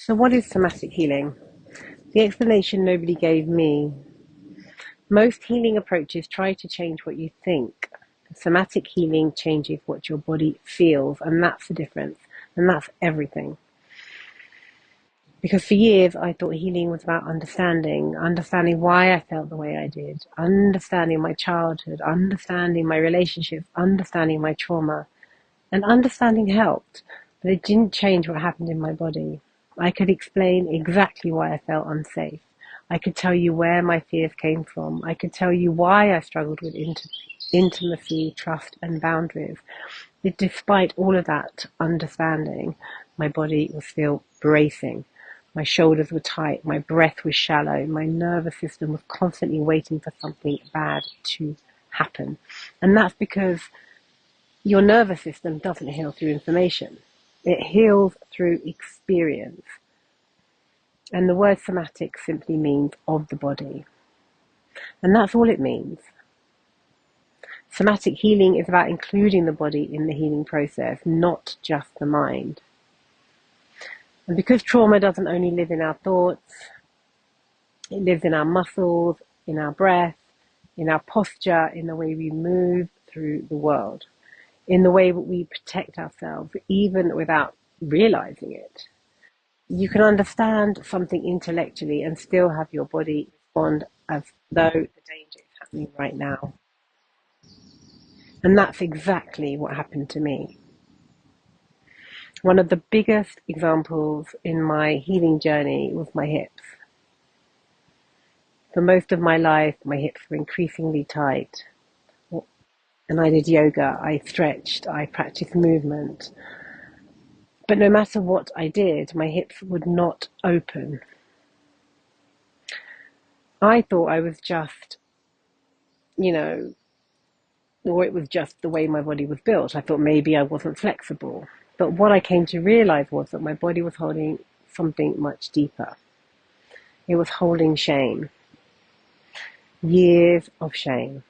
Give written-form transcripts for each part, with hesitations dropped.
So what is somatic healing? The explanation nobody gave me. Most healing approaches try to change what you think. Somatic healing changes what your body feels, and that's the difference. And that's everything. Because for years I thought healing was about understanding why I felt the way I did, understanding my childhood, understanding my relationships, understanding my trauma. And understanding helped, but it didn't change what happened in my body. I could explain exactly why I felt unsafe. I could tell you where my fears came from. I could tell you why I struggled with intimacy, trust, and boundaries. But despite all of that understanding, my body was still bracing. My shoulders were tight, my breath was shallow, my nervous system was constantly waiting for something bad to happen. And that's because your nervous system doesn't heal through information. It heals through experience. And the word somatic simply means of the body. And that's all it means. Somatic healing is about including the body in the healing process, not just the mind. And because trauma doesn't only live in our thoughts, it lives in our muscles, in our breath, in our posture, in the way we move through the world, in the way that we protect ourselves, even without realizing it. You can understand something intellectually and still have your body respond as though the danger is happening right now. And that's exactly what happened to me. One of the biggest examples in my healing journey was my hips. For most of my life, my hips were increasingly tight. And I did yoga, I stretched, I practiced movement. But no matter what I did, my hips would not open. I thought I was just, you know, or it was just the way my body was built. I thought maybe I wasn't flexible. But what I came to realize was that my body was holding something much deeper. It was holding shame, years of shame.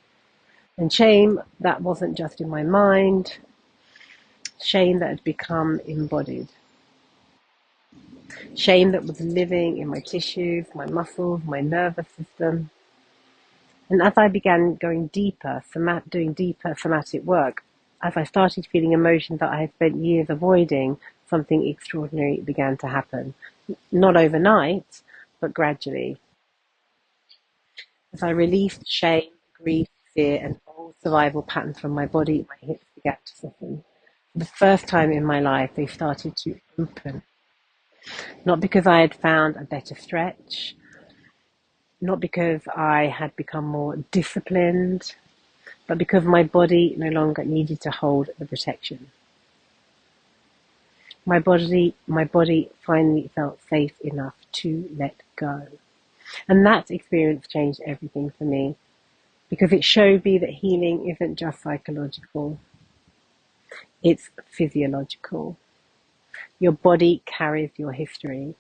And shame that wasn't just in my mind, shame that had become embodied. Shame that was living in my tissues, my muscles, my nervous system. And as I began going deeper, doing deeper somatic work, as I started feeling emotions that I had spent years avoiding, something extraordinary began to happen. Not overnight, but gradually. As I released shame, grief, fear, and old survival patterns from my body, my hips began to soften. For the first time in my life, they started to open. Not because I had found a better stretch, not because I had become more disciplined, but because my body no longer needed to hold the protection. My body finally felt safe enough to let go. And that experience changed everything for me because it showed me that healing isn't just psychological, it's physiological. Your body carries your history,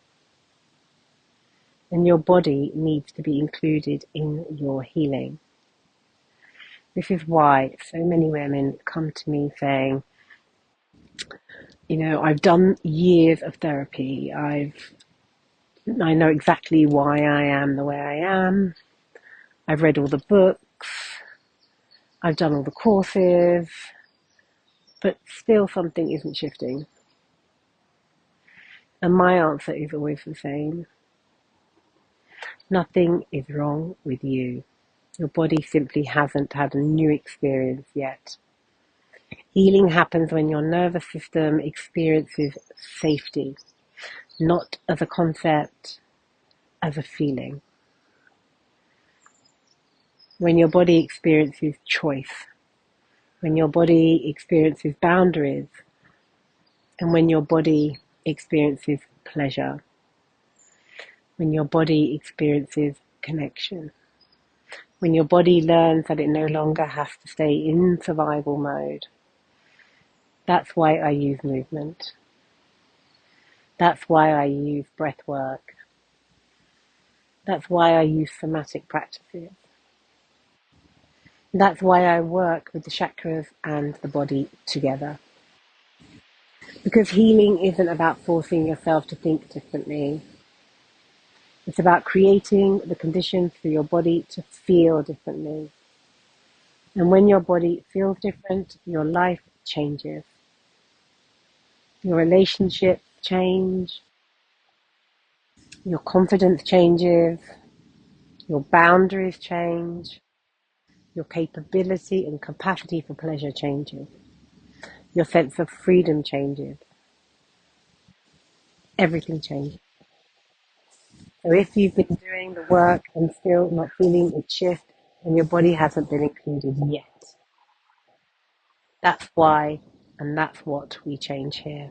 and your body needs to be included in your healing. This is why so many women come to me saying, I've done years of therapy. I know exactly why I am the way I am. I've read all the books. I've done all the courses, but still something isn't shifting. And my answer is always the same. Nothing is wrong with you. Your body simply hasn't had a new experience yet. Healing happens when your nervous system experiences safety, not as a concept, as a feeling. When your body experiences choice, when your body experiences boundaries, and when your body experiences pleasure, when your body experiences connection, when your body learns that it no longer has to stay in survival mode. That's why I use movement. That's why I use breath work. That's why I use somatic practices. That's why I work with the chakras and the body together. Because healing isn't about forcing yourself to think differently. It's about creating the conditions for your body to feel differently. And when your body feels different, your life changes. Your relationships change, your confidence changes, your boundaries change, your capability and capacity for pleasure changes, your sense of freedom changes, everything changes. So if you've been doing the work and still not feeling it shift, and your body hasn't been included yet, that's why, and that's what we change here.